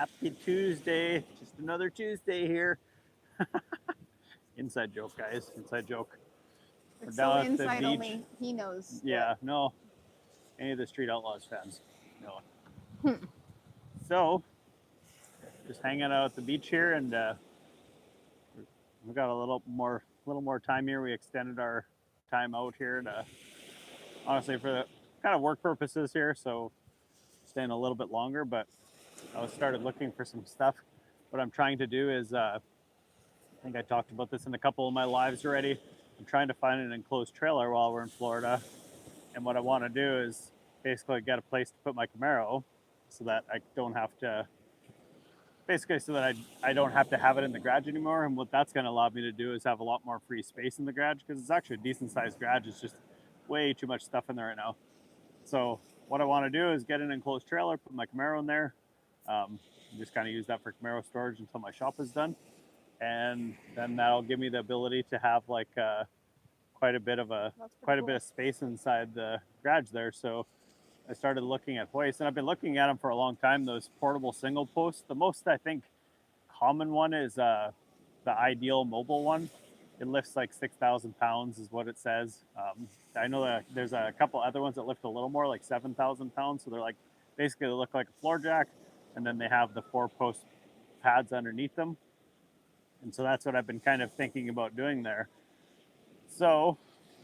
Happy Tuesday. Just another Tuesday here. Inside joke, guys. Inside joke. We're It's down so at the inside beach. only he knows. Yeah, no. Any of the Street Outlaws fans? No. Hmm. So, just hanging out at the beach here, and we've got a little more time here. We extended our time out here to honestly for the kind of work purposes here, so staying a little bit longer. But I started looking for some stuff. What I'm trying to do is, I think I talked about this in a couple of my lives already. I'm trying to find an enclosed trailer while we're in Florida, and what I want to do is basically get a place to put my Camaro, so that I don't have to. Basically, so that I don't have to have it in the garage anymore. And what that's going to allow me to do is have a lot more free space in the garage, because it's actually a decent sized garage. It's just way too much stuff in there right now. So what I want to do is get an enclosed trailer, put my Camaro in there, just kind of use that for Camaro storage until my shop is done, and then that'll give me the ability to have like quite a bit of space inside the garage there. So I started looking at hoists, and I've been looking at them for a long time. Those portable single posts. The most I think common one is the Ideal mobile one. It lifts like 6,000 pounds, is what it says. I know that there's a couple other ones that lift a little more, like 7,000 pounds. So they're like basically they look like a floor jack, and then they have the 4-post pads underneath them. And so that's what I've been kind of thinking about doing there. So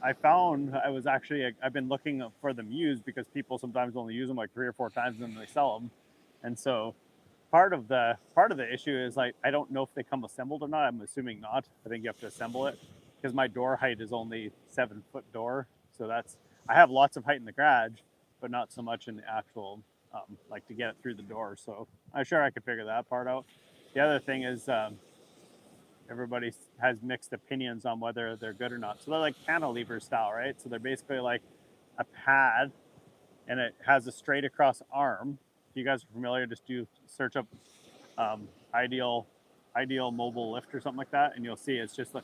I've been looking for them used, because people sometimes only use them like 3 or 4 times and then they sell them. And so part of the issue is like I don't know if they come assembled or not. I'm assuming not. I think you have to assemble it, because my door height is only 7-foot door. So I have lots of height in the garage, but not so much in the actual like to get it through the door. So I'm sure I could figure that part out. The other thing is everybody has mixed opinions on whether they're good or not. So they're like cantilever style, right? So they're basically like a pad, and it has a straight across arm. If you guys are familiar, just search up ideal mobile lift or something like that, and you'll see it's just like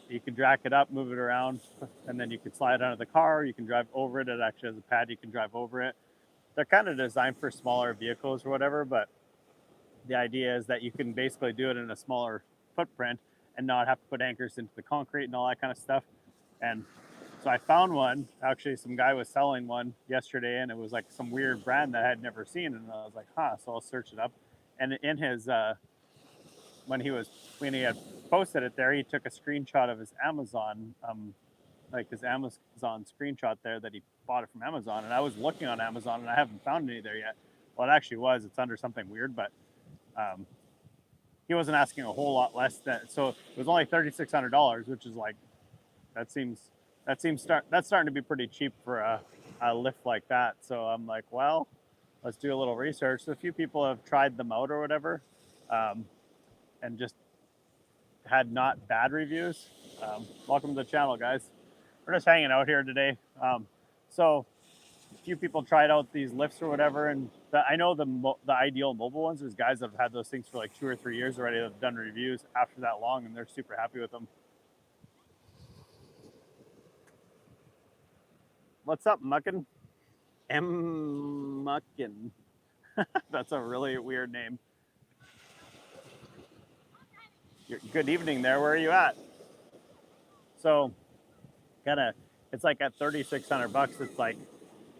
you can drag it up, move it around, and then you can slide under the car. You can drive over it. It actually has a pad you can drive over it. They're kind of designed for smaller vehicles or whatever, but the idea is that you can basically do it in a smaller footprint and not have to put anchors into the concrete and all that kind of stuff. And so I found one. Actually, some guy was selling one yesterday, and it was like some weird brand that I had never seen. And I was like, huh. So I'll search it up. And in his when he had posted it there, he took a screenshot of his Amazon, like his Amazon screenshot there that he bought it from Amazon. And I was looking on Amazon, and I haven't found any there yet. Well, it actually was. It's under something weird, but he wasn't asking a whole lot less than. So it was only $3,600, which is like that's starting to be pretty cheap for a lift like that. So I'm like, well, let's do a little research. So a few people have tried them out or whatever, and just had not bad reviews. Welcome to the channel, guys. We're just hanging out here today. So a few people tried out these lifts or whatever, and I know the Ideal mobile ones. There's guys that have had those things for like 2 or 3 years already that have done reviews after that long, and they're super happy with them. What's up, Muckin? M. Muckin. That's a really weird name. Good evening there. Where are you at? So, it's like at $3,600. It's like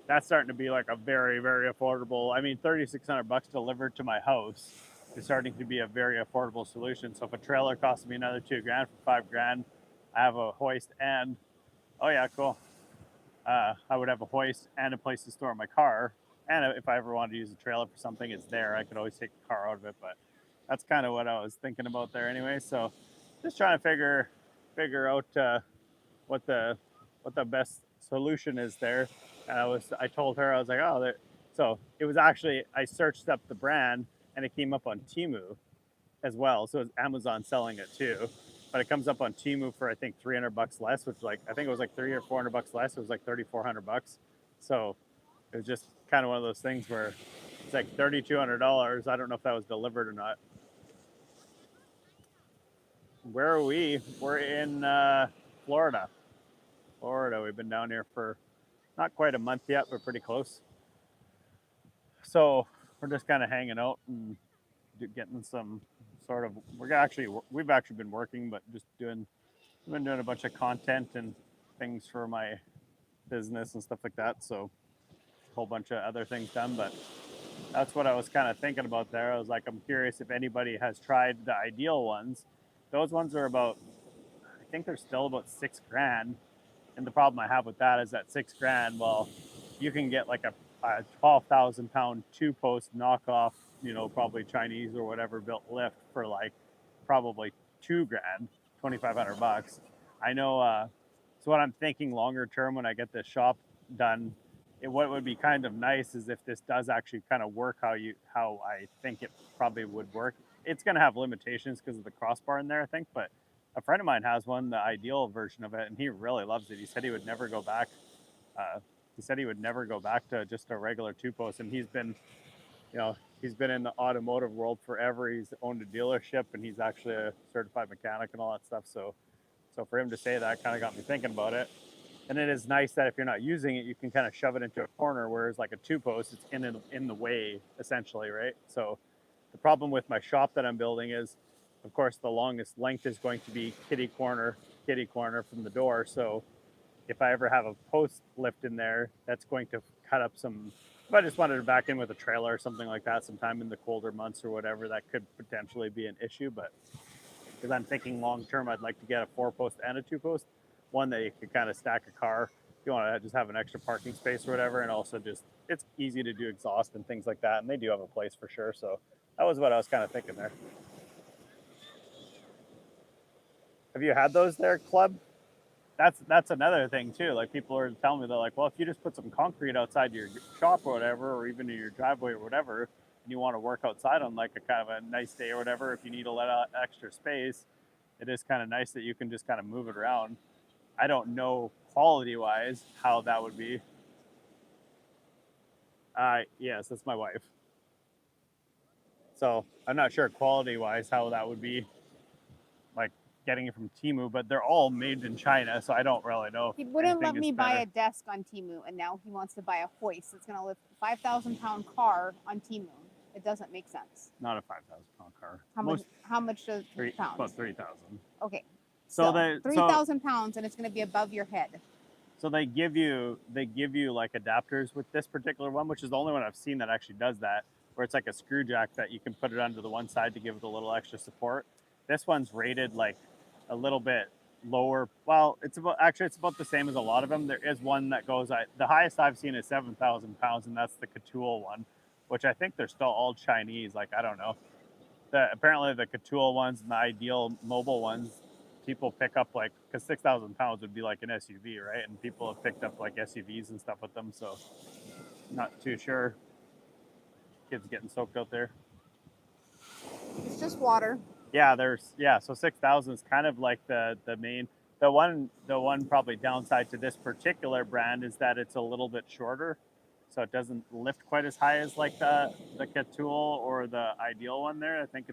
that's starting to be like a very, very affordable. I mean, $3,600 delivered to my house is starting to be a very affordable solution. So if a trailer costs me another $2,000 for $5,000, I have a hoist and oh yeah, cool. I would have a hoist and a place to store my car. And if I ever wanted to use a trailer for something, it's there. I could always take the car out of it. But that's kind of what I was thinking about there anyway. So just trying to figure out what the best solution is there. And I told her, I was like, oh, so it was actually, I searched up the brand and it came up on TEMU as well. So it's Amazon selling it too. But it comes up on TEMU for I think $300 less, which I think it was like $300 or $400 less. It was like $3,400. So it was just kind of one of those things where it's like $3,200. I don't know if that was delivered or not. Where are we? We're in Florida. We've been down here for not quite a month yet, but pretty close. So we're just kind of hanging out and getting some sort of, we've actually been working, but just I've been doing a bunch of content and things for my business and stuff like that. So a whole bunch of other things done, but that's what I was kind of thinking about there. I was like, I'm curious if anybody has tried the Ideal ones. Those ones are about, I think they're still about $6,000. And the problem I have with that is that $6,000, well, you can get like a 12,000 pound 2-post knockoff, probably Chinese or whatever built lift for like probably $2,000, $2,500. I know. So what I'm thinking longer term when I get this shop done, what would be kind of nice is if this does actually kind of work how I think it probably would work. It's going to have limitations because of the crossbar in there, I think, but a friend of mine has one, the Ideal version of it, and he really loves it. He said he would never go back. To just a regular 2-post, and he's been in the automotive world forever. He's owned a dealership, and he's actually a certified mechanic and all that stuff. So for him to say that kind of got me thinking about it. And it is nice that if you're not using it, you can kind of shove it into a corner, whereas like a 2-post, it's in the way essentially, right? So the problem with my shop that I'm building is, of course, the longest length is going to be kitty corner from the door. So if I ever have a post lift in there, that's going to cut up some. If I just wanted to back in with a trailer or something like that sometime in the colder months or whatever, that could potentially be an issue. But because I'm thinking long term, I'd like to get a 4-post and a 2-post, one that you could kind of stack a car if you want to just have an extra parking space or whatever, and also just it's easy to do exhaust and things like that, and they do have a place for sure. So that was what I was kind of thinking there. Have you had those there, Club? That's another thing too. Like people are telling me, they're like, well, if you just put some concrete outside your shop or whatever, or even in your driveway or whatever, and you want to work outside on like a kind of a nice day or whatever, if you need to let out extra space, it is kind of nice that you can just kind of move it around. I don't know quality wise how that would be. Yes, that's my wife. So I'm not sure quality wise how that would be, like getting it from TEMU, but they're all made in China, so I don't really know. He wouldn't let me buy a desk on TEMU, and now he wants to buy a hoist that's going to lift a 5,000-pound car on TEMU. It doesn't make sense. Not a 5,000-pound car. How much does pounds? About 3,000. Okay. So 3,000 pounds, and it's going to be above your head. So they give you like adapters with this particular one, which is the only one I've seen that actually does that, where it's like a screw jack that you can put it under the one side to give it a little extra support. This one's rated like a little bit lower. Well, it's about the same as a lot of them. There is one that goes, the highest I've seen is 7,000 pounds, and that's the Couture one, which I think they're still all Chinese. Like, I don't know. Apparently the Couture ones and the Ideal mobile ones, people pick up like, because 6,000 pounds would be like an SUV, right? And people have picked up like SUVs and stuff with them. So not too sure. Kids getting soaked out there. It's just water. Yeah, so 6,000 is kind of like the main. The one probably downside to this particular brand is that it's a little bit shorter, so it doesn't lift quite as high as like the Couture or the Ideal one there. I think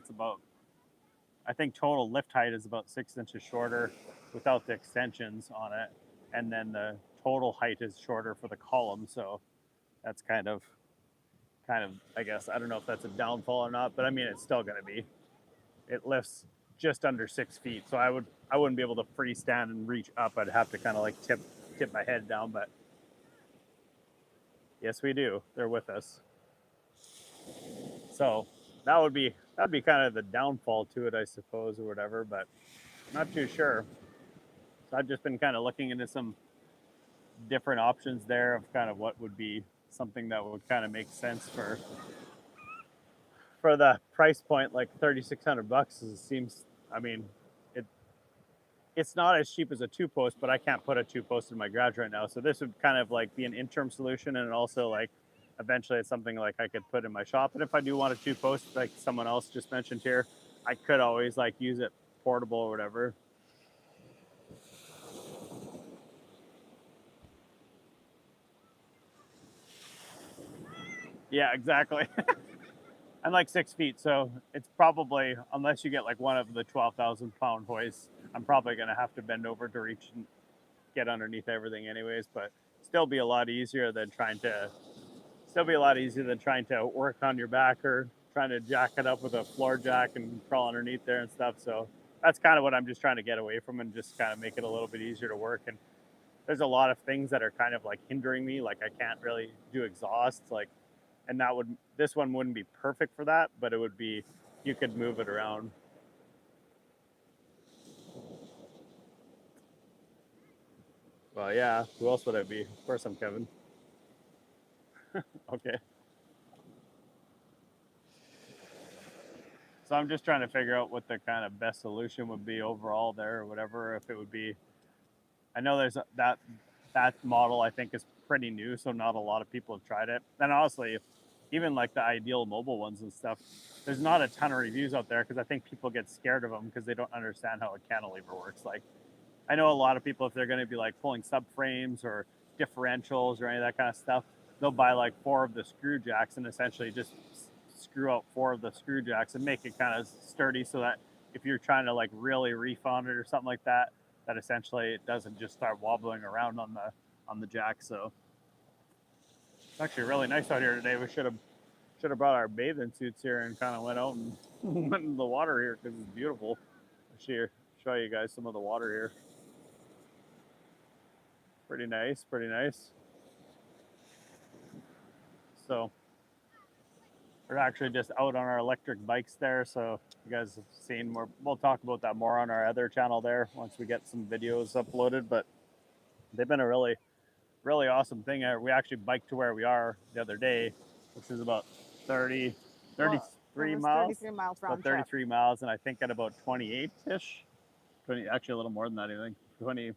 total lift height is about 6 inches shorter without the extensions on it, and then the total height is shorter for the column. So that's kind of I guess, I don't know if that's a downfall or not, but I mean, it's still going to be. It lifts just under 6 feet, so I wouldn't be able to freestand and reach up. I'd have to kind of like tip my head down. But yes, we do. They're with us. So that'd be kind of the downfall to it, I suppose, or whatever. But not too sure. So I've just been kind of looking into some different options there of kind of what would be something that would kind of make sense for the price point. Like $3,600 seems, I mean, it's not as cheap as a 2-post, but I can't put a 2-post in my garage right now. So this would kind of like be an interim solution, and also like eventually it's something like I could put in my shop. And if I do want a 2-post, like someone else just mentioned here, I could always like use it portable or whatever. Yeah, exactly. I'm like 6 feet, so it's probably, unless you get like one of the 12,000 pound hoists, I'm probably going to have to bend over to reach and get underneath everything anyways, but still be a lot easier than trying to work on your back or trying to jack it up with a floor jack and crawl underneath there and stuff. So that's kind of what I'm just trying to get away from and just kind of make it a little bit easier to work. And there's a lot of things that are kind of like hindering me. Like I can't really do exhausts, like, and this one wouldn't be perfect for that, but it would be, you could move it around. Well, yeah, who else would I be? Of course I'm Kevin. Okay. So I'm just trying to figure out what the kind of best solution would be overall there or whatever. If it would be, I know there's that model I think is pretty new, so not a lot of people have tried it. And honestly, even like the ideal mobile ones and stuff, there's not a ton of reviews out there because I think people get scared of them because they don't understand how a cantilever works. Like I know a lot of people, if they're going to be like pulling subframes or differentials or any of that kind of stuff, they'll buy like 4 of the screw jacks and essentially just screw out 4 of the screw jacks and make it kind of sturdy so that if you're trying to like really reef on it or something like that, that essentially it doesn't just start wobbling around on the jack. So it's actually really nice out here today. We should have brought our bathing suits here and kind of went out and went in the water here because it's beautiful. I'll show you guys some of the water here. Pretty nice, pretty nice. So we're actually just out on our electric bikes there. So you guys have seen more. We'll talk about that more on our other channel there once we get some videos uploaded. But they've been a really, really awesome thing. We actually biked to where we are the other day, which is about 33 miles. 33 miles round about 33 miles, and I think at about 28-ish. 20, actually a little more than that, I think. 20,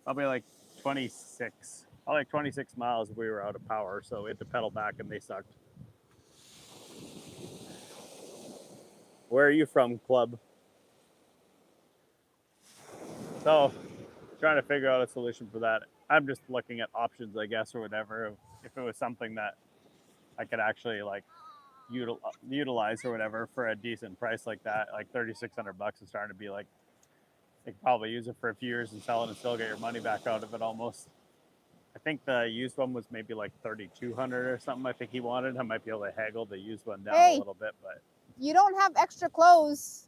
probably like 26. Probably like 26 miles we were out of power, so we had to pedal back and they sucked. Where are you from, club? So, trying to figure out a solution for that. I'm just looking at options, I guess, or whatever. If it was something that I could actually like utilize or whatever for a decent price like that, like $3,600 is starting to be like, you could probably use it for a few years and sell it and still get your money back out of it almost. I think the used one was maybe like 3,200 or something. I think he wanted. I might be able to haggle the used one down a little bit, but you don't have extra clothes,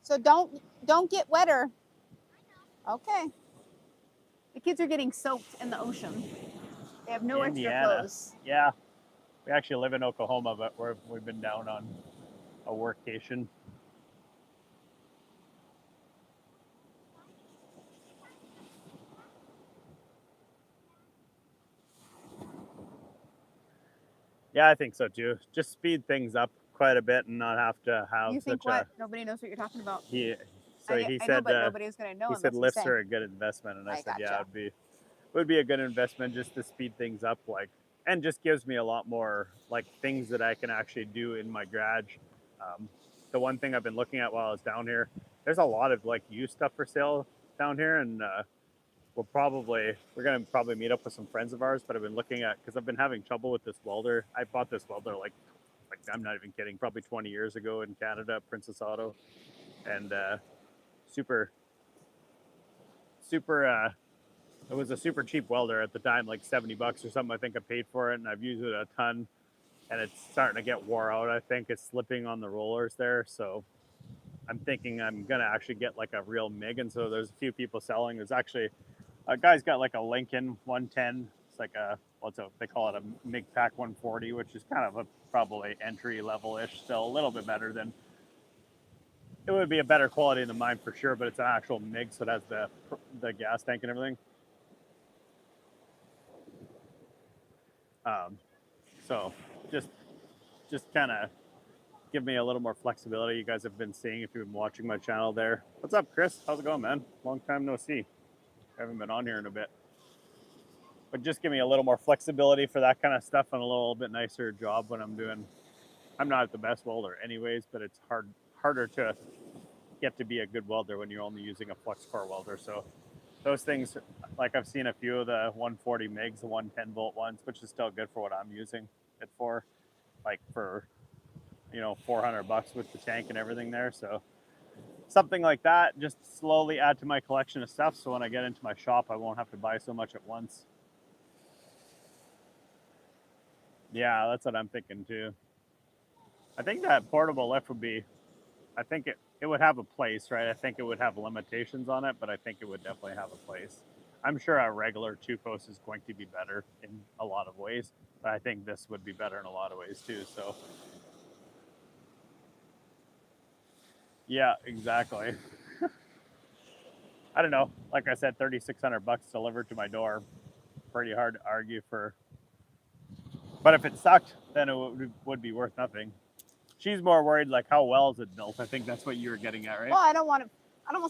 so don't get wetter. Okay. The kids are getting soaked in the ocean. They have no extra clothes. Yeah, we actually live in Oklahoma, but we've been down on a workcation. Yeah, I think so too. Just speed things up quite a bit and not have to have. You think what? Nobody knows what you're talking about. He I said, know, but nobody's gonna know. He said lifts are a good investment, and I said, gotcha. yeah, it would be a good investment just to speed things up, like, and just gives me a lot more like things that I can actually do in my garage. The one thing I've been looking at while I was down here, there's a lot of like used stuff for sale down here, and we're gonna probably meet up with some friends of ours. But I've been looking at, because I've been having trouble with this welder. I bought this welder like I'm not even kidding, probably 20 years ago in Canada, Princess Auto, and super it was a super cheap welder at the time, like $70 or something. I think I paid for it, and I've used it a ton, and it's starting to get wore out. I think it's slipping on the rollers there, so I'm thinking I'm gonna actually get like a real MIG. And so there's a few people selling. There's actually a guy's got like a Lincoln 110. It's like they call it a MIG Pack 140, which is kind of a probably entry level-ish, still a little bit better than, it would be a better quality than mine for sure, but it's an actual MIG, so it has the gas tank and everything. So just kind of give me a little more flexibility. You guys have been seeing, if you've been watching my channel there. What's up, Chris? How's it going, man? Long time no see. I haven't been on here in a bit. But just give me a little more flexibility for that kind of stuff and a little bit nicer job when I'm doing. I'm not the best welder anyways, but it's harder to get to be a good welder when you're only using a flux core welder. So those things, like I've seen a few of the 140 MIGs, the 110 volt ones, which is still good for what I'm using it for, like for, $400 with the tank and everything there. So something like that, just slowly add to my collection of stuff, so when I get into my shop, I won't have to buy so much at once. Yeah, that's what I'm thinking too. I think that portable lift would be, I think it would have a place, right? I think it would have limitations on it, but I think it would definitely have a place. I'm sure a regular two post is going to be better in a lot of ways, but I think this would be better in a lot of ways too. So, yeah, exactly. I don't know. Like I said, $3,600 delivered to my door. Pretty hard to argue for. But if it sucked, then it would be worth nothing. She's more worried like how well is it built. I think that's what you were getting at, right? Well, I don't want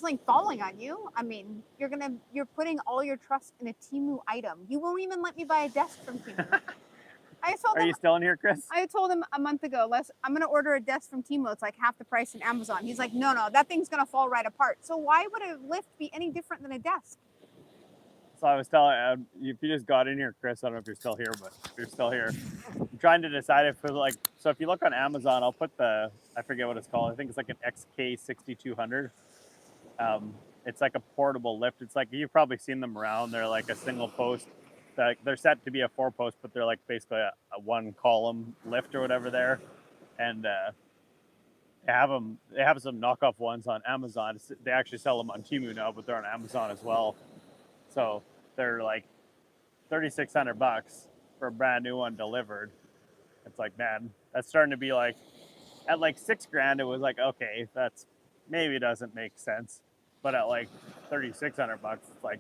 something falling on you. I mean, you're putting all your trust in a TEMU item. You won't even let me buy a desk from TEMU. Are you still in here, Chris? I told him a month ago, I'm going to order a desk from TEMU. It's like half the price in Amazon. He's like, no, that thing's going to fall right apart. So why would a lift be any different than a desk? So I was telling, if you just got in here, Chris, I don't know if you're still here, but if you're still here, I'm trying to decide if so if you look on Amazon, I'll put I forget what it's called. I think it's like an XK6200. It's like a portable lift. It's like, you've probably seen them around. They're like a single post. They're set to be a 4-post, but they're like basically a 1-column lift or whatever there. And they have some knockoff ones on Amazon. They actually sell them on TEMU now, but they're on Amazon as well. So they're like $3,600 for a brand new one delivered. It's like, man, that's starting to be like, at like $6,000, it was like, okay, that's maybe doesn't make sense. But at like $3,600, it's like,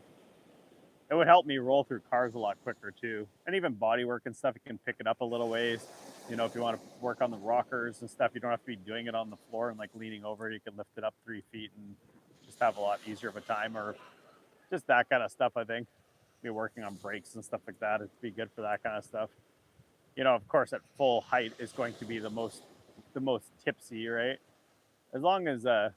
it would help me roll through cars a lot quicker too. And even body work and stuff, you can pick it up a little ways. You know, if you want to work on the rockers and stuff, you don't have to be doing it on the floor and like leaning over. You can lift it up 3 feet and just have a lot easier of a time, or just that kind of stuff. I think be working on brakes and stuff like that. It'd be good for that kind of stuff. You know, of course, at full height is going to be the most tipsy, right? As long as I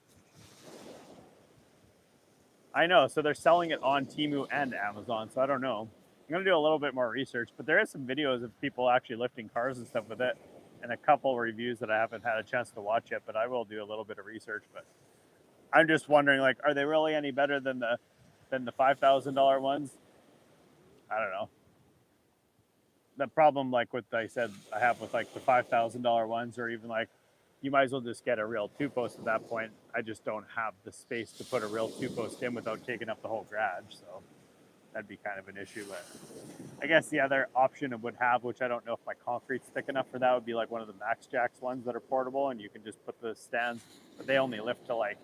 know. So they're selling it on TEMU and Amazon. So I don't know. I'm gonna do a little bit more research, but there is some videos of people actually lifting cars and stuff with it, and a couple reviews that I haven't had a chance to watch yet. But I will do a little bit of research. But I'm just wondering, like, are they really any better than the $5,000 ones? I don't know. The problem, like what I said, I have with like the $5,000 ones, or even like, you might as well just get a real 2-post at that point. I just don't have the space to put a real 2-post in without taking up the whole garage. So that'd be kind of an issue. But I guess the other option it would have, which I don't know if my concrete's thick enough for that, would be like one of the Max Jacks ones that are portable, and you can just put the stands, but they only lift to like,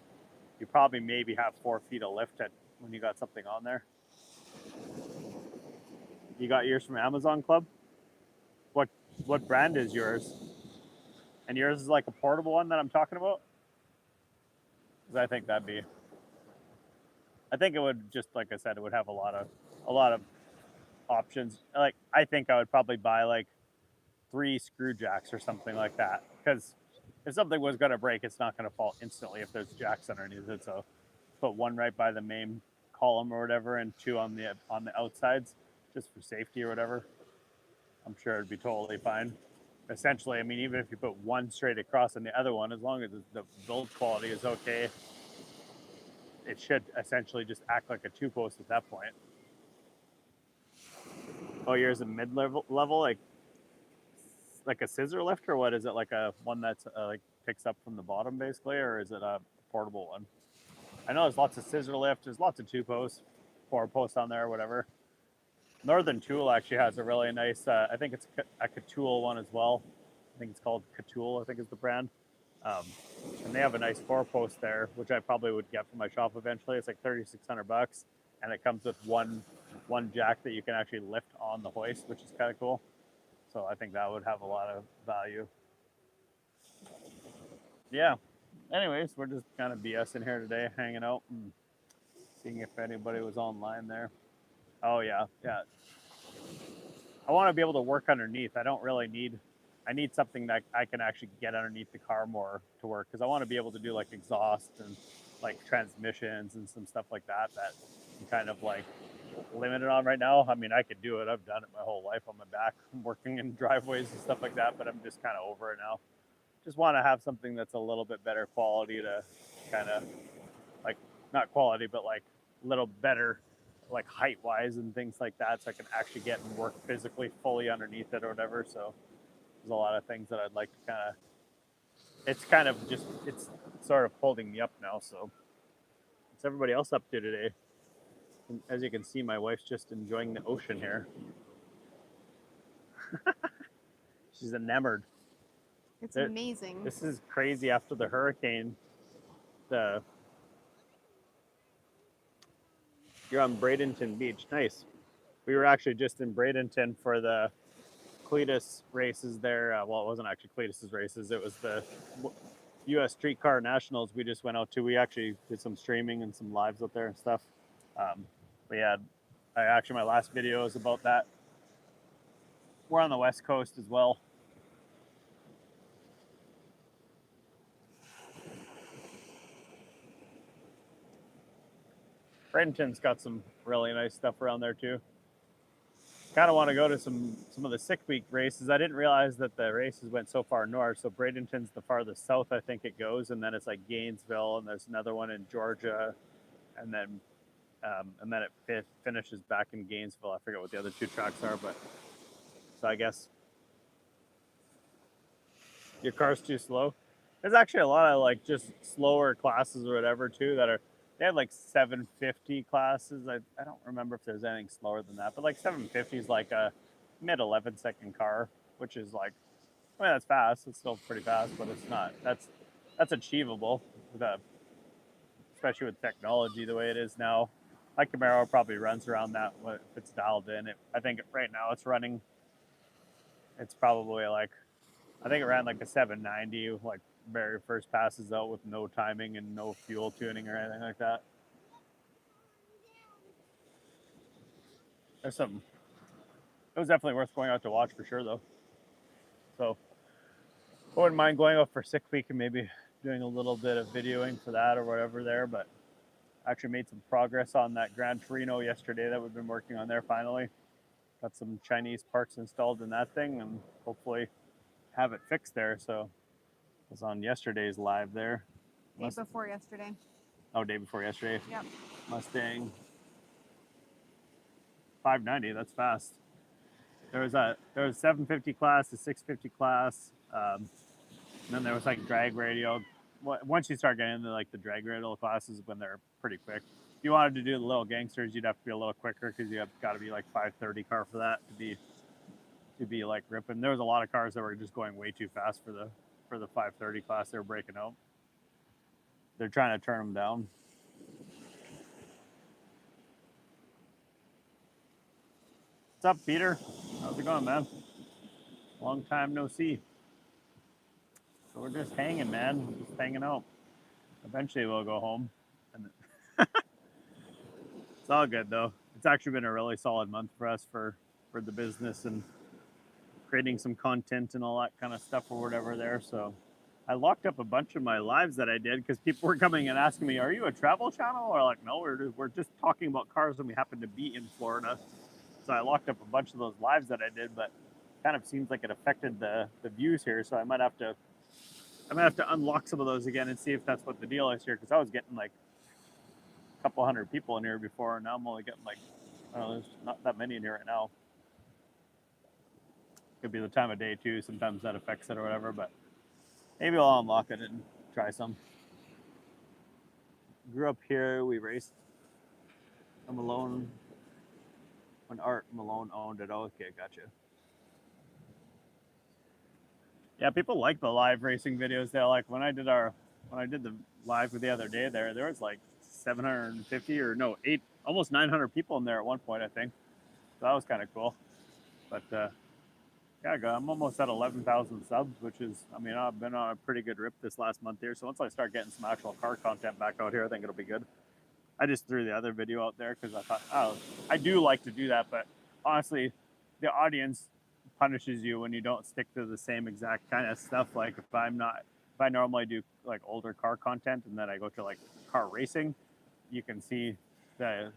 you probably maybe have 4 feet of lift when you got something on there. You got yours from Amazon Club? What brand is yours? And yours is like a portable one that I'm talking about? Because I think I think it would, just like I said, it would have a lot of options. Like, I think I would probably buy like 3 screw jacks or something like that. Because if something was going to break, it's not going to fall instantly if there's jacks underneath it. So put 1 right by the main column or whatever, and 2 on the outsides, just for safety or whatever. I'm sure it'd be totally fine. Essentially, I mean, even if you put 1 straight across and the other one, as long as the build quality is okay, it should essentially just act like a 2-post at that point. Oh, yours a mid-level, like a scissor lift, or what is it? Like a one that's like picks up from the bottom basically, or is it a portable one? I know there's lots of scissor lift, there's lots of 2-posts, 4-posts on there, whatever. Northern Tool actually has a really nice, I think it's a Catool one as well. I think it's called Catool, I think is the brand. And they have a nice 4-post there, which I probably would get for my shop eventually. It's like $3,600, and it comes with one jack that you can actually lift on the hoist, which is kind of cool. So I think that would have a lot of value. Yeah. Anyways, we're just kind of BSing here today, hanging out and seeing if anybody was online there. Oh yeah. I want to be able to work underneath. I need something that I can actually get underneath the car more to work, because I want to be able to do like exhaust and like transmissions and some stuff like that I'm kind of like limited on right now. I mean, I could do it. I've done it my whole life on my back, working in driveways and stuff like that, but I'm just kind of over it now. Just want to have something that's a little bit better quality to kind of like, not quality, but like a little better, like height wise and things like that, so I can actually get and work physically fully underneath it or whatever. So there's a lot of things that I'd like to kind of it's kind of just, it's sort of holding me up now. So what's everybody else up to today? And as you can see, my wife's just enjoying the ocean here. She's enamored. It's amazing. This is crazy after the hurricane. You're on Bradenton Beach. Nice. We were actually just in Bradenton for the Cletus races there. Well, it wasn't actually Cletus's races. It was the U.S. Streetcar Nationals we just went out to. We actually did some streaming and some lives out there and stuff. But yeah, my last video is about that. We're on the West Coast as well. Bradenton's got some really nice stuff around there too. Kind of want to go to some of the 6 week races. I didn't realize that the races went so far north. So Bradenton's the farthest south I think it goes, and then it's like Gainesville, and there's another one in Georgia, and then it finishes back in Gainesville. I forget what the other two tracks are, but so I guess your car's too slow. There's actually a lot of like just slower classes or whatever too that are. They had like 750 classes. I don't remember if there's anything slower than that, but like 750 is like a mid 11-second car, which is like, I mean, that's fast. It's still pretty fast, but it's not. That's achievable, especially with technology the way it is now. My Camaro probably runs around that if it's dialed in. I think right now it's running. It's probably like, I think it ran like a 790, like very first passes out with no timing and no fuel tuning or anything like that. There's some. It was definitely worth going out to watch for sure, though. So I wouldn't mind going out for 6 week and maybe doing a little bit of videoing for that or whatever there. But actually made some progress on that Gran Torino yesterday that we've been working on there finally. Got some Chinese parts installed in that thing and hopefully have it fixed there. So I was on yesterday's live there. Day before yesterday. Oh, day before yesterday. Yep. Mustang 590. That's fast. There was a 750 class, a 650 class, and then there was like drag radial. Once you start getting into like the drag radial classes, when they're pretty quick. If you wanted to do the little gangsters, you'd have to be a little quicker because you have got to be like 530 car for that to be like ripping. There was a lot of cars that were just going way too fast for the 530 class. They were breaking out. They're trying to turn them down. What's up, Peter? How's it going, man? Long time no see. So we're just hanging, man. We're just hanging out. Eventually we'll go home. And it's all good though. It's actually been a really solid month for us for the business and creating some content and all that kind of stuff or whatever there. So I locked up a bunch of my lives that I did because people were coming and asking me, "Are you a travel channel?" Or like, "No, we're just talking about cars and we happen to be in Florida." So I locked up a bunch of those lives that I did, but kind of seems like it affected the views here. So I might have to unlock some of those again and see if that's what the deal is here. Because I was getting like a couple hundred people in here before, and now I'm only getting like, I don't know, there's not that many in here right now. Could be the time of day too. Sometimes that affects it or whatever, but maybe I'll unlock it and try some. Grew up here. We raced a Malone when Art Malone owned it. Oh, okay, gotcha. Yeah, people like the live racing videos. They like when I did the live the other day there was like 750 or no, almost 900 people in there at one point, I think. So that was kind of cool. But yeah, I'm almost at 11,000 subs, which is, I mean, I've been on a pretty good rip this last month here. So once I start getting some actual car content back out here, I think it'll be good. I just threw the other video out there because I thought, oh, I do like to do that, but honestly, the audience punishes you when you don't stick to the same exact kind of stuff. Like if I normally do like older car content and then I go to like car racing, you can see the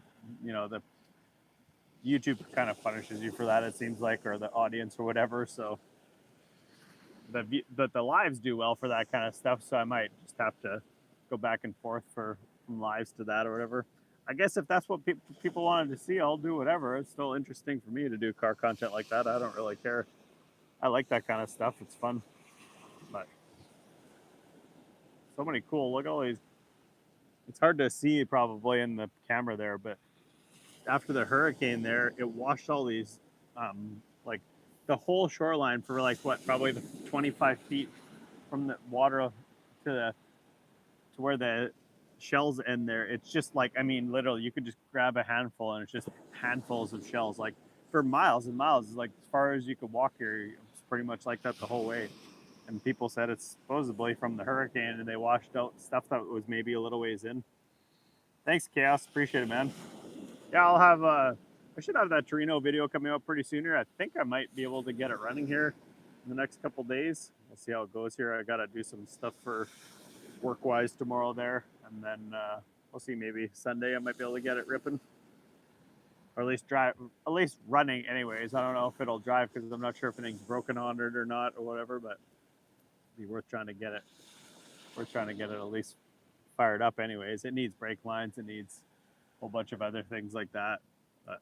YouTube kind of punishes you for that, it seems like, or the audience or whatever. So the lives do well for that kind of stuff. So I might just have to go back and forth from lives to that or whatever. I guess if that's what people wanted to see, I'll do whatever. It's still interesting for me to do car content like that. I don't really care. I like that kind of stuff. It's fun. But so many cool. Look at all these. It's hard to see probably in the camera there, but after the hurricane there, it washed all these, like the whole shoreline for like what, probably the 25 feet from the water to where the shells end there. It's just like, I mean, literally, you could just grab a handful and it's just handfuls of shells, like for miles and miles. Like as far as you could walk here, it's pretty much like that the whole way. And people said it's supposedly from the hurricane, and they washed out stuff that was maybe a little ways in. Thanks, Chaos. Appreciate it, man. Yeah, I'll have I should have that Torino video coming out pretty soon here. I think I might be able to get it running here in the next couple days. We'll see how it goes here. I gotta do some stuff for work-wise tomorrow there, and then we'll see. Maybe Sunday I might be able to get it ripping, or at least running. Anyways, I don't know if it'll drive because I'm not sure if anything's broken on it or not or whatever, but it'd be worth trying to get it. We're trying to get it at least fired up. Anyways, it needs brake lines. It needs a whole bunch of other things like that. But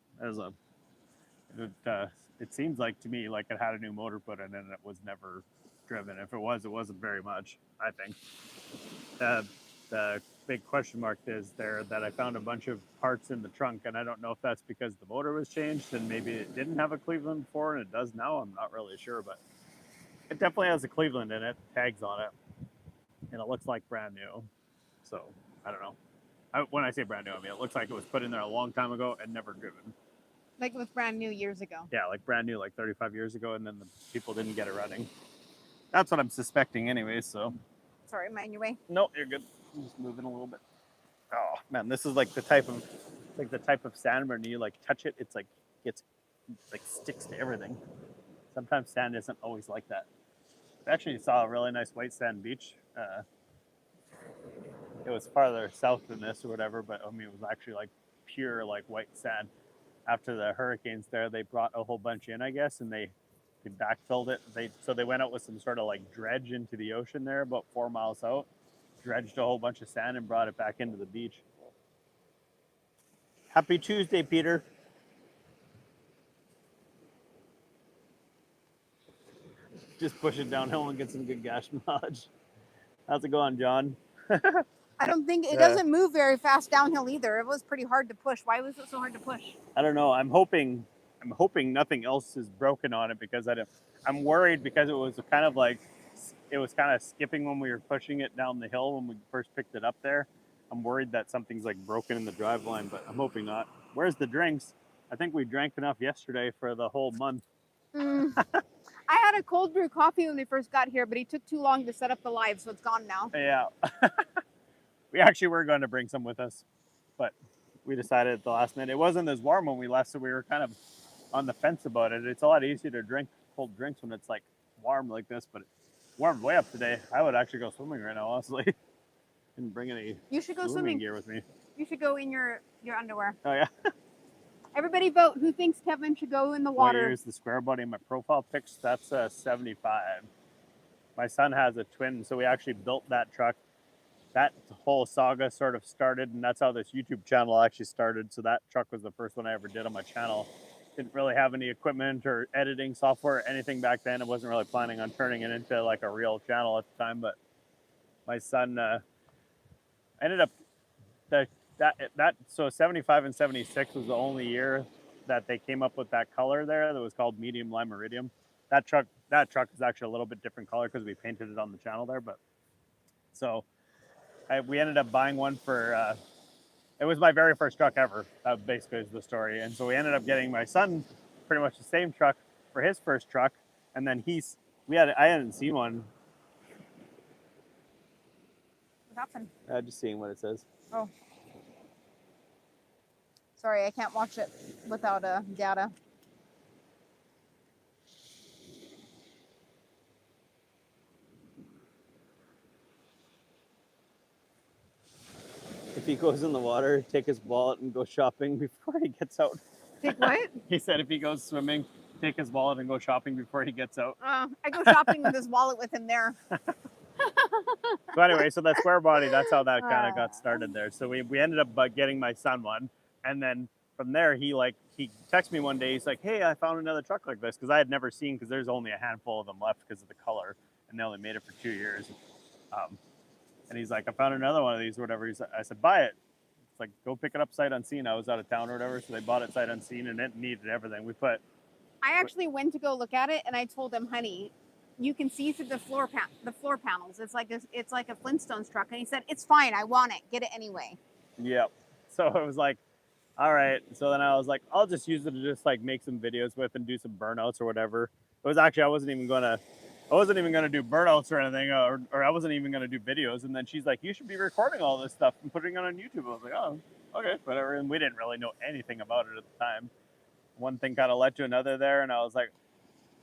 it seems like to me like it had a new motor put in and it was never driven. If it was, it wasn't very much, I think. The big question mark is there that I found a bunch of parts in the trunk, and I don't know if that's because the motor was changed and maybe it didn't have a Cleveland before and it does now. I'm not really sure, but it definitely has a Cleveland in it, tags on it, and it looks like brand new. So I don't know. When I say brand new, I mean it looks like it was put in there a long time ago and never driven. Like it was brand new years ago. Yeah, like brand new, like 35 years ago, and then the people didn't get it running. That's what I'm suspecting anyways, so. Sorry, am I in your way? No, you're good. I'm just moving a little bit. Oh man, this is like the type of sand when you like touch it, it's like sticks to everything. Sometimes sand isn't always like that. I actually saw a really nice white sand beach. It was farther south than this or whatever, but I mean it was actually like pure like white sand. After the hurricanes there, they brought a whole bunch in, I guess, and they backfilled it. So they went out with some sort of like dredge into the ocean there, about 4 miles out, dredged a whole bunch of sand and brought it back into the beach. Happy Tuesday, Peter. Just push it downhill and get some good gas mileage. How's it going, John? I don't think it doesn't move very fast downhill either. It was pretty hard to push. Why was it so hard to push? I don't know. I'm hoping nothing else is broken on it because I'm worried because it was kind of skipping when we were pushing it down the hill when we first picked it up there. I'm worried that something's like broken in the drive line, but I'm hoping not. Where's the drinks? I think we drank enough yesterday for the whole month. I had a cold brew coffee when we first got here, but he took too long to set up the live, so it's gone now. Yeah. We actually were going to bring some with us, but we decided at the last minute. It wasn't as warm when we left, so we were kind of on the fence about it. It's a lot easier to drink cold drinks when it's like warm like this, but it warmed way up today. I would actually go swimming right now, honestly. Didn't bring any swimming gear with me. You should go in your underwear. Oh, yeah. Everybody vote. Who thinks Kevin should go in the water? Well, here's the square body in my profile pics. That's a 75. My son has a twin, so we actually built that truck. That whole saga sort of started, and that's how this YouTube channel actually started. So that truck was the first one I ever did on my channel. Didn't really have any equipment or editing software or anything back then. I wasn't really planning on turning it into like a real channel at the time, but my son ended up so 75 and 76 was the only year that they came up with that color there that was called medium lime iridium. That truck is actually a little bit different color because we painted it on the channel there, but so we ended up buying one for it was my very first truck ever. That basically is the story. And so we ended up getting my son pretty much the same truck for his first truck, and then I hadn't seen one. What happened? Just seeing what it says. Oh. Sorry, I can't watch it without data. If he goes in the water, take his wallet and go shopping before he gets out. Take what? He said if he goes swimming, take his wallet and go shopping before he gets out. I go shopping with his wallet with him there. So anyway, so that square body, that's how that kind of got started there. So we ended up getting my son one. And then from there, he texted me one day. He's like, hey, I found another truck like this. Because I had never seen, because there's only a handful of them left because of the color. And they only made it for 2 years. And he's like, I found another one of these or whatever. I said, buy it. It's like, go pick it up sight unseen. I was out of town or whatever, so they bought it sight unseen, and it needed everything. I actually went to go look at it, and I told him, honey, you can see through the floor panels. It's like a Flintstones truck. And he said, it's fine. I want it. Get it anyway. Yep. So it was like, all right. So then I was like, I'll just use it to just like make some videos with and do some burnouts or whatever. It was actually, I wasn't even gonna do burnouts or anything, or I wasn't even gonna do videos. And then she's like, you should be recording all this stuff and putting it on YouTube. I was like, oh, okay, whatever. And we didn't really know anything about it at the time. One thing kind of led to another there, and I was like,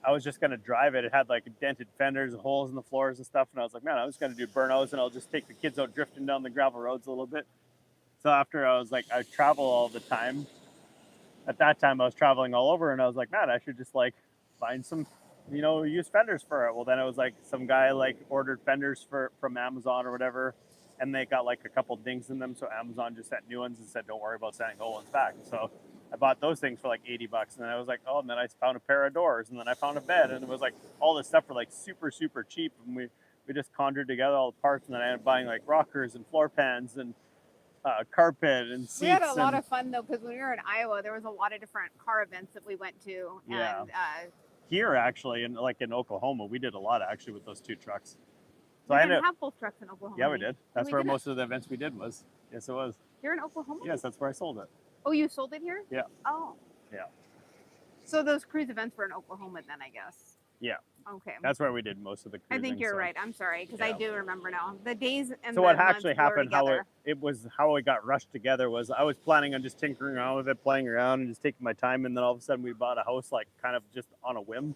I was just gonna drive it. It had like dented fenders, holes in the floors and stuff. And I was like, man, I'm just gonna do burnouts, and I'll just take the kids out drifting down the gravel roads a little bit. So after I was like, I travel all the time. At that time, I was traveling all over, and I was like, man, I should just like find some, use fenders for it. Well, then it was like some guy like ordered fenders from Amazon or whatever, and they got like a couple dings in them. So Amazon just sent new ones and said, don't worry about sending old ones back. So I bought those things for like $80, and then I was like, oh, and then I found a pair of doors, and then I found a bed, and it was like all this stuff for like super, super cheap, and we just conjured together all the parts, and then I ended up buying like rockers and floor pans and carpet and seats. We had a lot of fun though, because when we were in Iowa, there was a lot of different car events that we went to. Yeah. And here actually, in Oklahoma, we did a lot actually with those two trucks. So we didn't have both trucks in Oklahoma. Yeah, we did. That's where most of the events we did was. Yes, it was. You're in Oklahoma? Yes, that's where I sold it. Oh, you sold it here? Yeah. Oh. Yeah. So those cruise events were in Oklahoma then, I guess. Yeah. Okay. That's where we did most of the cruising. I think you're right. I'm sorry, because I do remember now. The days and so the what actually happened, together. how it got rushed together was I was planning on just tinkering around with it, playing around and just taking my time, and then all of a sudden we bought a house like kind of just on a whim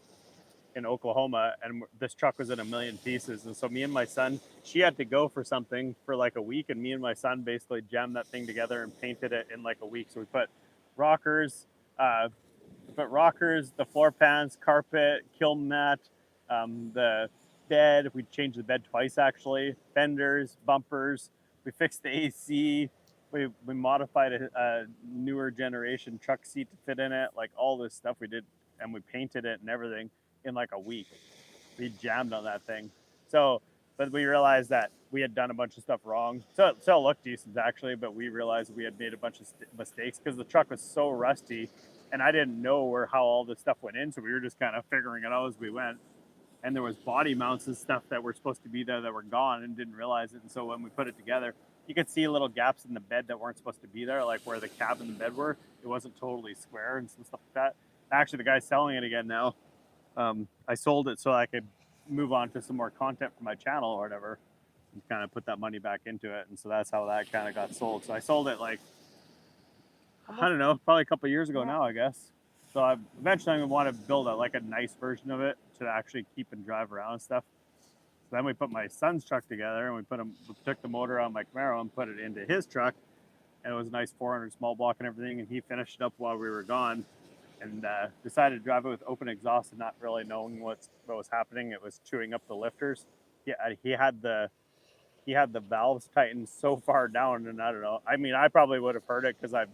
in Oklahoma, and this truck was in a million pieces. And so me and my son, she had to go for something for like a week, and me and my son basically jammed that thing together and painted it in like a week. So we put rockers, the floor pans, carpet, kiln mat, the bed. We changed the bed twice actually. Fenders, bumpers. We fixed the AC. We modified a newer generation truck seat to fit in it. Like all this stuff we did, and we painted it and everything in like a week. We jammed on that thing. So, but we realized that we had done a bunch of stuff wrong. So it still looked decent actually, but we realized we had made a bunch of mistakes because the truck was so rusty, and I didn't know how all this stuff went in. So we were just kind of figuring it out as we went. And there was body mounts and stuff that were supposed to be there that were gone and didn't realize it. And so when we put it together, you could see little gaps in the bed that weren't supposed to be there, like where the cab and the bed were. It wasn't totally square and some stuff like that. Actually, the guy's selling it again now. I sold it so I could move on to some more content for my channel or whatever, and kind of put that money back into it. And so that's how that kind of got sold. So I sold it like, I don't know, probably a couple of years ago now, I guess. So eventually I'm going to want to build a nice version of it to actually keep and drive around and stuff. So then we put my son's truck together, and we took the motor on my Camaro and put it into his truck. And it was a nice 400 small block and everything. And he finished it up while we were gone, and decided to drive it with open exhaust and not really knowing what was happening. It was chewing up the lifters. He had the valves tightened so far down, and I don't know. I mean, I probably would have heard it because I've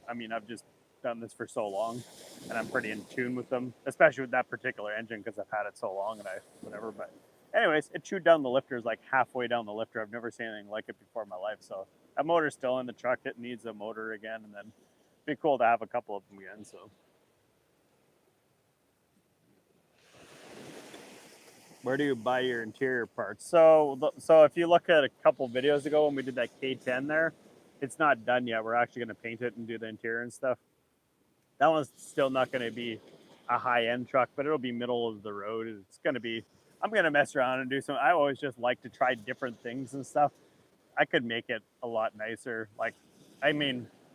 just done this for so long, and I'm pretty in tune with them, especially with that particular engine because I've had it so long and whatever. But anyways, it chewed down the lifters like halfway down the lifter. I've never seen anything like it before in my life. So that motor's still in the truck. It needs a motor again, and then it'd be cool to have a couple of them again. So where do you buy your interior parts? So if you look at a couple videos ago when we did that K10 there, it's not done yet. We're actually going to paint it and do the interior and stuff. That one's still not going to be a high-end truck, but it'll be middle of the road. It's going to be, I'm going to mess around and do some, I always just like to try different things and stuff. I could make it a lot nicer. I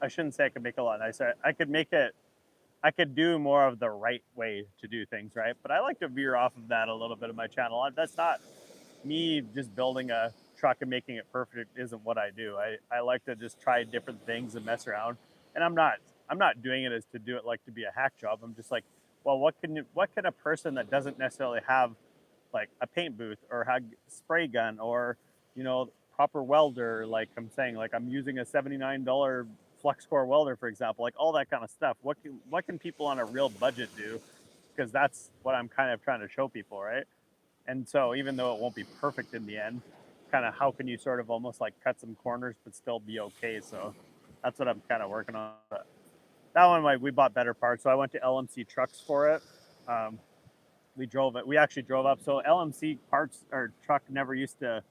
shouldn't say I could make it a lot nicer. I could do more of the right way to do things, right? But I like to veer off of that a little bit of my channel. That's not me just building a truck and making it perfect isn't what I do. I like to just try different things and mess around. And I'm not doing it as to do it like to be a hack job. I'm just like, well, what can a person that doesn't necessarily have like a paint booth or have spray gun or, proper welder, like I'm saying, like I'm using a $79 flux core welder, for example, like all that kind of stuff. What can people on a real budget do? Because that's what I'm kind of trying to show people, right? And so even though it won't be perfect in the end, kind of how can you sort of almost like cut some corners but still be okay. So that's what I'm kind of working on. But that one, like, we bought better parts. So I went to LMC Trucks for it. We drove it. We actually drove up. So LMC parts or truck never used to,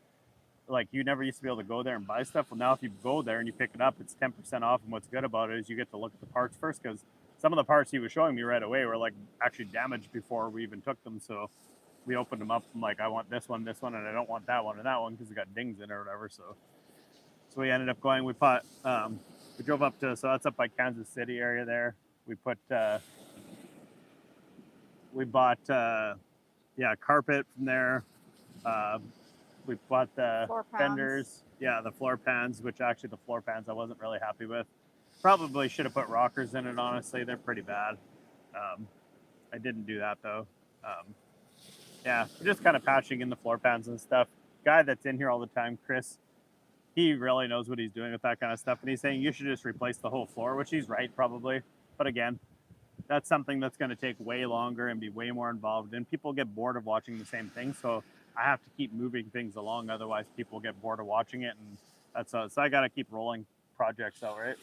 like, you never used to be able to go there and buy stuff. Well, now if you go there and you pick it up, it's 10% off. And what's good about it is you get to look at the parts first, because some of the parts he was showing me right away were like actually damaged before we even took them. So we opened them up. I'm like, I want this one, and I don't want that one and that one because it got dings in it or whatever. So we ended up going. We drove up to, so that's up by Kansas City area there. We bought carpet from there. We bought the fenders, the floor pans, which actually the floor pans I wasn't really happy with. Probably should have put rockers in it, honestly. They're pretty bad. I didn't do that though. We're just kind of patching in the floor pans and stuff. Guy that's in here all the time, Chris, he really knows what he's doing with that kind of stuff. And he's saying you should just replace the whole floor, which he's right, probably. But again, that's something that's going to take way longer and be way more involved. And people get bored of watching the same thing. So I have to keep moving things along. Otherwise, people get bored of watching it. And so I got to keep rolling projects out, right?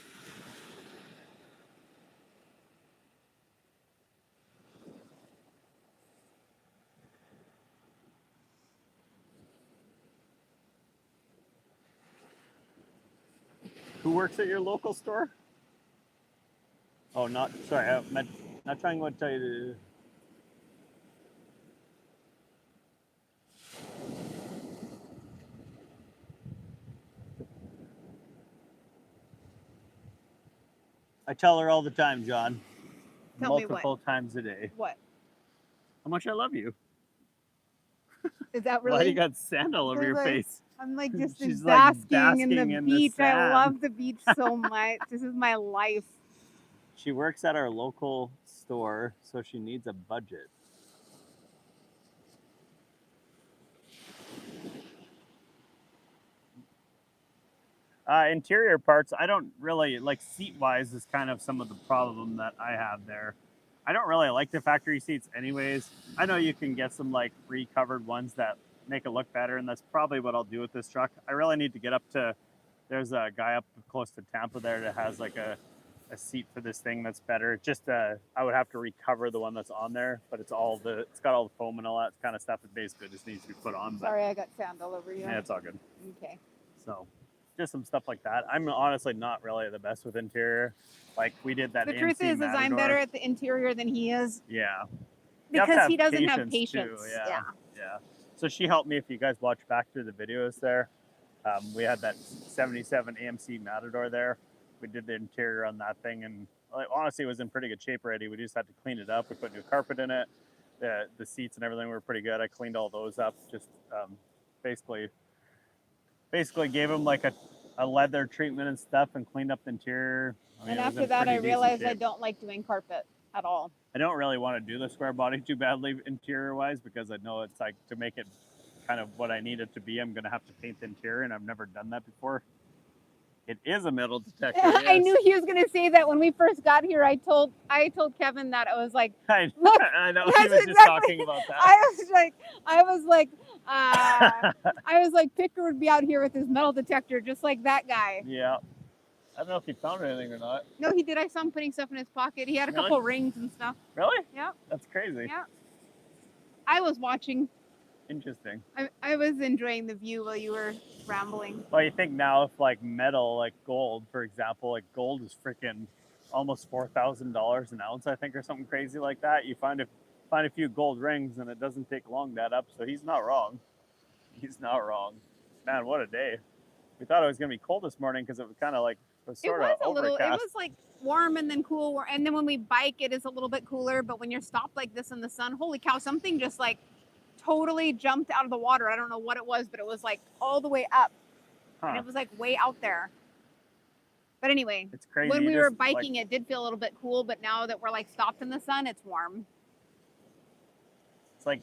Who works at your local store? Oh, not sorry. I'm not trying to tell you to. I tell her all the time, John. Tell me what? Multiple times a day. What? How much I love you. Is that really? Why do you got sand all over your face? I'm like just She's basking in the in the beach. I sand. love the beach so much. This is my life. She works at our local store, so she needs a budget. Interior parts, I don't really like. Seat-wise is kind of some of the problem that I have there. I don't really like the factory seats anyways. I know you can get some like pre-covered ones that make it look better, and that's probably what I'll do with this truck. I really need to get up to, there's a guy up close to Tampa there that has like a seat for this thing that's better. Just I would have to recover the one that's on there, but it's got all the foam and all that kind of stuff. It basically just needs to be put on. But, sorry, I got sand all over you. Yeah, it's all good. Okay. So just some stuff like that. I'm honestly not really the best with interior. Like we did that. The truth is I'm better at the interior than he is. Yeah. Because he doesn't have patience. Yeah. So she helped me. If you guys watch back through the videos there, we had that 77 AMC Matador there. We did the interior on that thing, and honestly, it was in pretty good shape already. We just had to clean it up. We put new carpet in it. The seats and everything were pretty good. I cleaned all those up. Just basically gave them like a leather treatment and stuff, and cleaned up the interior. And after that, I realized I don't like doing carpet at all. I don't really want to do the square body too badly interior wise, because I know it's like, to make it kind of what I need it to be, I'm going to have to paint the interior, and I've never done that before. It is a metal detector. Yes. I knew he was going to say that when we first got here. I told Kevin that. I was like, look, I know he was just talking about that. I was like, Picker would be out here with his metal detector, just like that guy. Yeah. I don't know if he found anything or not. No, he did. I saw him putting stuff in his pocket. He had a couple rings and stuff. Really? Yeah. That's crazy. Yeah. I was watching. Interesting. I was enjoying the view while you were rambling. Well, you think now if like metal, like gold, for example, like gold is freaking almost $4,000 an ounce, I think, or something crazy like that. You find a few gold rings, and it doesn't take long to add up. So he's not wrong. He's not wrong. Man, what a day. We thought it was going to be cold this morning because it was kind of like, it was like warm and then cool. And then when we bike, it is a little bit cooler. But when you're stopped like this in the sun, holy cow, something just like totally jumped out of the water. I don't know what it was, but it was like all the way up. And it was like way out there. But anyway, it's crazy. When we were biking, it did feel a little bit cool. But now that we're like stopped in the sun, it's warm. It's like,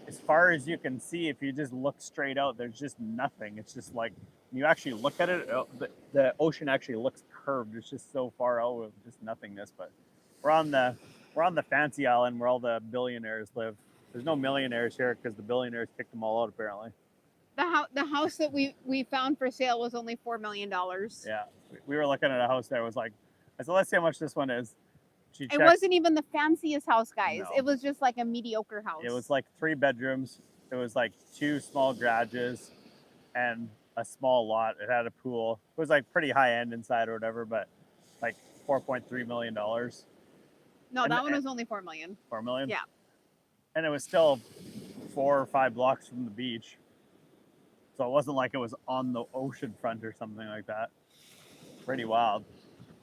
as far as you can see, if you just look straight out, there's just nothing. It's just like, when you actually look at it, the ocean actually looks curved. It's just so far out with just nothingness. But we're on the fancy island where all the billionaires live. There's no millionaires here because the billionaires kicked them all out, apparently. The house that we found for sale was only $4 million. Yeah, we were looking at a house there. It was like, I said, let's see how much this one is. She It checked. wasn't even the fanciest house, guys. No. It was just like a mediocre house. It was like 3 bedrooms. It was like 2 small garages and a small lot. It had a pool. It was like pretty high end inside or whatever, but like $4.3 million. No, and, that one was only $4 million. 4 million? Yeah. And it was still 4 or 5 blocks from the beach. So it wasn't like it was on the ocean front or something like that. Pretty wild.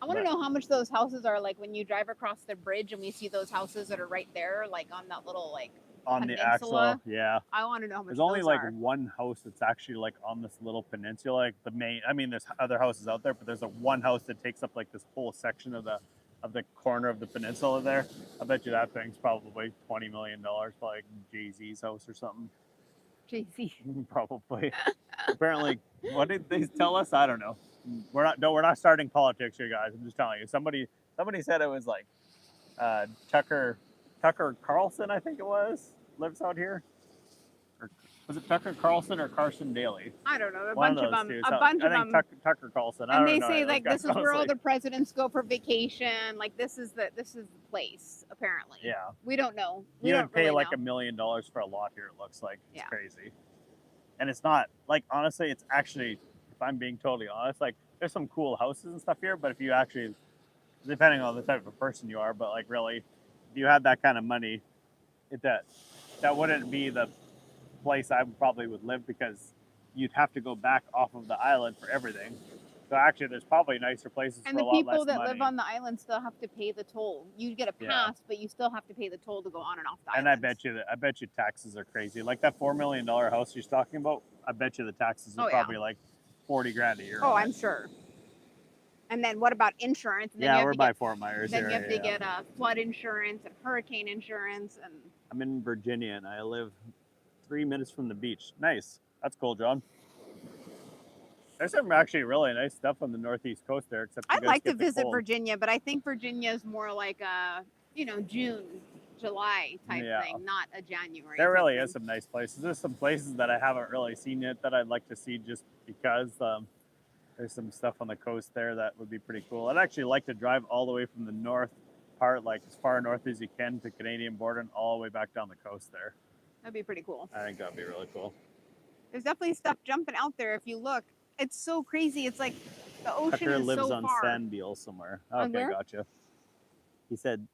I want to know how much those houses are like when you drive across the bridge and we see those houses that are right there, like on that little like on the peninsula. actual, yeah. I want to know how much. There's only those like are. one house that's actually like on this little peninsula, like the main. I mean, there's other houses out there, but there's a one house that takes up like this whole section of the corner of the peninsula there. I bet you that thing's probably $20 million, like Jay-Z's house or something. Jay-Z. Probably. Apparently, what did they tell us? I don't know. We're not starting politics here, guys. I'm just telling you. Somebody said it was like Tucker Carlson, I think it was, lives out here. Or was it Tucker Carlson or Carson Daly? I don't know. One bunch of them. two. A bunch of them. Tucker Carlson. And they know say like this is where all like, the presidents go for vacation. Like this is the place. Apparently. Yeah. We don't know. You would pay really like know. $1 million for a lot here. It looks like it's Yeah. crazy. And it's not like, honestly, it's actually, if I'm being totally honest, like there's some cool houses and stuff here, but if you actually, depending on the type of person you are, but like really, if you had that kind of money, that wouldn't be the place I probably would live, because you'd have to go back off of the island for everything. So actually, there's probably nicer places And for the a lot less people that money. live on the island still have to pay the toll. You get a pass, but you still have to pay the toll to go on and off the island. And I bet you taxes are crazy. Like that $4 million house you're talking about, I bet you the taxes are probably like 40 grand a year. Oh, I'm sure. And then what about insurance? And then yeah, we're by Fort Myers. Then here, you have to get flood insurance and hurricane insurance. And I'm in Virginia, and I live 3 minutes from the beach. Nice. That's cool, John. There's some actually really nice stuff on the northeast coast there. Except I'd like to visit Virginia, but I think Virginia is more like a, June, July type thing, not a January. There really is some nice places. There's some places that I haven't really seen yet that I'd like to see, just because there's some stuff on the coast there that would be pretty cool. I'd actually like to drive all the way from the north part, like as far north as you can, to Canadian border and all the way back down the coast there. That'd be pretty cool. I think that'd be really cool. There's definitely stuff jumping out there if you look. It's so crazy. It's like the ocean Tucker is lives so on far. Sandbeal somewhere. Okay, gotcha. He said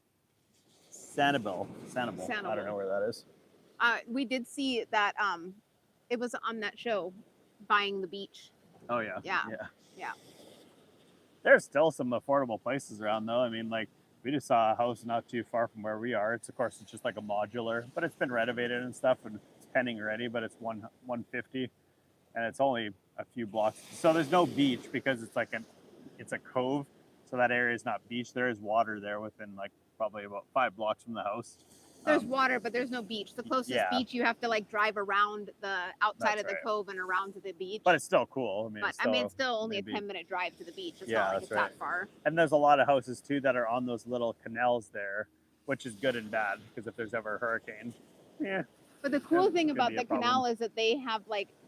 Sanibel. I don't know where that is. We did see that. It was on that show, Buying the Beach. Oh yeah. Yeah. There's still some affordable places around though. I mean, like we just saw a house not too far from where we are. It's just like a modular, but it's been renovated and stuff, and it's pending ready. But it's 150, and it's only a few blocks. So there's no beach because it's a cove. So that area is not beach. There is water there within like probably about 5 blocks from the house. There's water, but there's no beach. The closest beach you have to like drive around the outside of the cove and around to the beach. But it's still cool. I mean, it's still only a 10-minute drive to the beach. It's not like it's that far. And there's a lot of houses too that are on those little canals there, which is good and bad, because if there's ever a hurricane, But the cool thing about the canal is that they have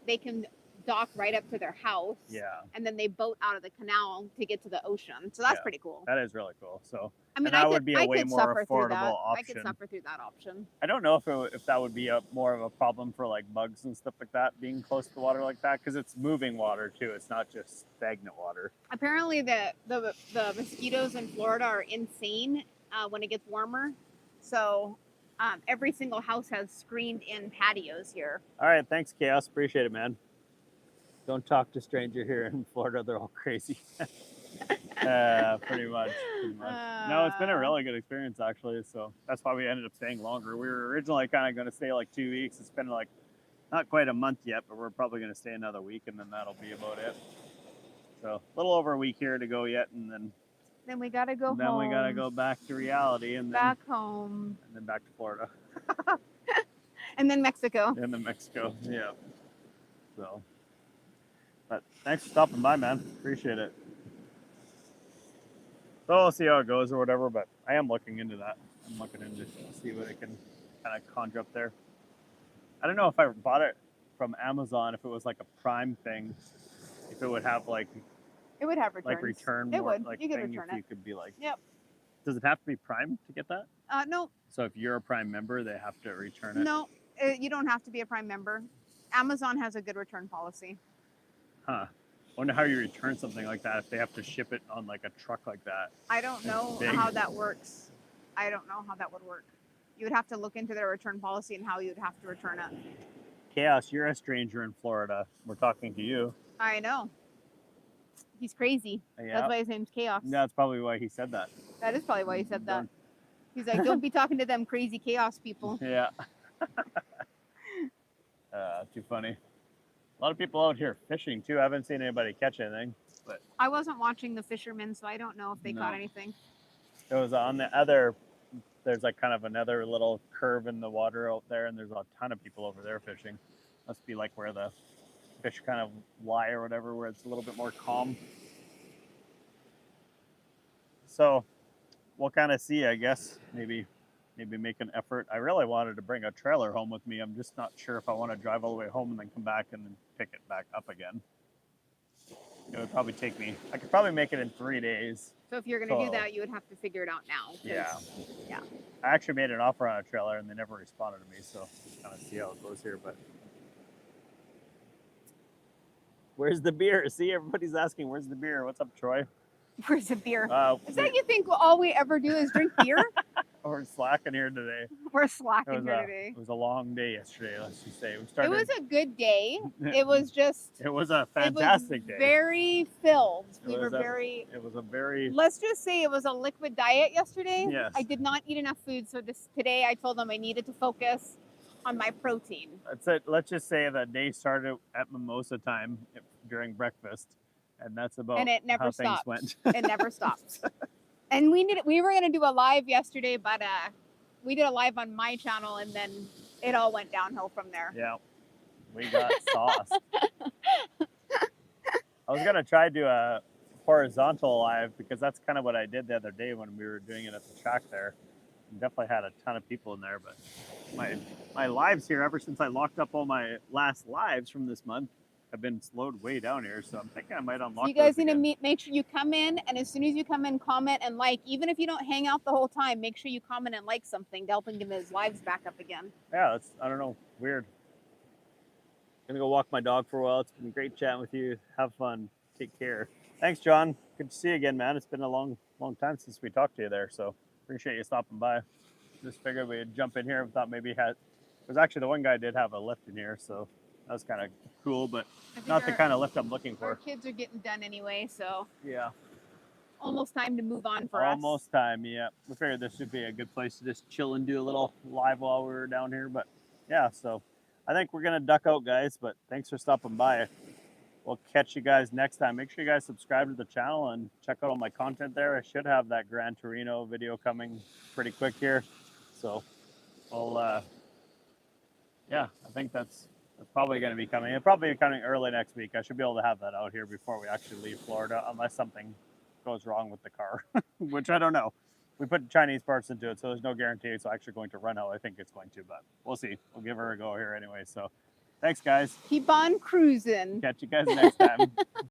they can dock right up to their house. Yeah. And then they boat out of the canal to get to the ocean. So that's pretty cool. That is really cool. So I mean, that would be a way more affordable option. I could suffer through that option. I don't know if that would be more of a problem for like bugs and stuff like that being close to the water like that, because it's moving water too. It's not just stagnant water. Apparently, the mosquitoes in Florida are insane when it gets warmer. So every single house has screened-in patios here. All right, thanks, Chaos. Appreciate it, man. Don't talk to stranger here in Florida. They're all crazy. Pretty much. No, it's been a really good experience, actually. So that's why we ended up staying longer. We were originally kind of going to stay like 2 weeks. It's been like not quite a month yet, but we're probably going to stay another week, and then that'll be about it. So a little over a week here to go yet, and then we got to go home. Then we got to go back to reality, and back home. And then back to Florida. And then Mexico. And then Mexico, yeah. So, but thanks for stopping by, man. Appreciate it. So we'll see how it goes or whatever, but I am looking into that. I'm looking into see what I can kind of conjure up there. I don't know if I bought it from Amazon, if it was like a Prime thing, if it would have like It would have returns. return It more would. like You could thing return if you it. could be like. Yep. Does it have to be Prime to get that? No. So if you're a Prime member, they have to return it. No, you don't have to be a Prime member. Amazon has a good return policy. Huh. Wonder how you return something like that if they have to ship it on like a truck like that. I don't know Big. how that works. I don't know how that would work. You would have to look into their return policy and how you'd have to return it. Chaos, you're a stranger in Florida. We're talking to you. I know. He's crazy. Yeah. That's why his name's Chaos. That's probably why he said that. That is probably why he said that. Don't- He's like, don't be talking to them crazy chaos people. Yeah. Too funny. A lot of people out here fishing too. I haven't seen anybody catch anything, but I wasn't watching the fishermen, so I don't know if they No. caught anything. it was on the other. There's like kind of another little curve in the water out there, and there's a ton of people over there fishing. Must be like where the fish kind of lie or whatever, where it's a little bit more calm. So we'll kind of see, I guess. Maybe make an effort. I really wanted to bring a trailer home with me. I'm just not sure if I want to drive all the way home and then come back and then pick it back up again. It would probably take me. I could probably make it in 3 days. So if you're going to do So- that, you would have to figure it out now. 'cause- Yeah. Yeah. I actually made an offer on a trailer and they never responded to me, so kind of see how it goes here. But where's the beer? See, everybody's asking, where's the beer? What's up, Troy? Where's the beer? Is We- that you think all we ever do is drink beer? We're slacking here today. We're It slacking was, here today. it was a long day yesterday, let's just say. We It started. was a good day. It was just It was a fantastic day. very filled. We It were was a- very. It was a very. Let's just say it was a liquid diet yesterday. Yes. I did not eat enough food, so today I told them I needed to focus on my protein. Let's just say the day started at mimosa time during breakfast, and that's about And it never how stopped. things went. It never stopped. And we were gonna do a live yesterday, but we did a live on my channel, and then it all went downhill from there. Yeah, we got sauced. I was gonna try to do a horizontal live because that's kind of what I did the other day when we were doing it at the track there. Definitely had a ton of people in there, but my lives here ever since I locked up all my last lives from this month have been slowed way down here. So I'm thinking I might unlock. So you guys those need to again. make sure you come in, and as soon as you come in, comment and like. Even if you don't hang out the whole time, make sure you comment and like something to help him get his lives back up again. Yeah, it's I don't know, weird. Gonna go walk my dog for a while. It's been great chatting with you. Have fun. Take care. Thanks, John. Good to see you again, man. It's been a long time since we talked to you there. So appreciate you stopping by. Just figured we'd jump in here. Thought maybe it was actually the one guy did have a lift in here, so that was kind of cool, but I think not the kind of lift I'm looking our for. kids are getting done anyway, so Yeah, almost time to move on for us. almost time. Yeah, we figured this would be a good place to just chill and do a little live while we were down here. But yeah, so I think we're gonna duck out, guys. But thanks for stopping by. We'll catch you guys next time. Make sure you guys subscribe to the channel and check out all my content there. I should have that Gran Torino video coming pretty quick here. So we'll, yeah, I think that's probably going to be coming. It'll probably be coming early next week. I should be able to have that out here before we actually leave Florida, unless something goes wrong with the car, which I don't know. We put Chinese parts into it, so there's no guarantee it's actually going to run how I think it's going to, but we'll see. We'll give her a go here anyway. So thanks, guys. Keep on cruising. Catch you guys next time.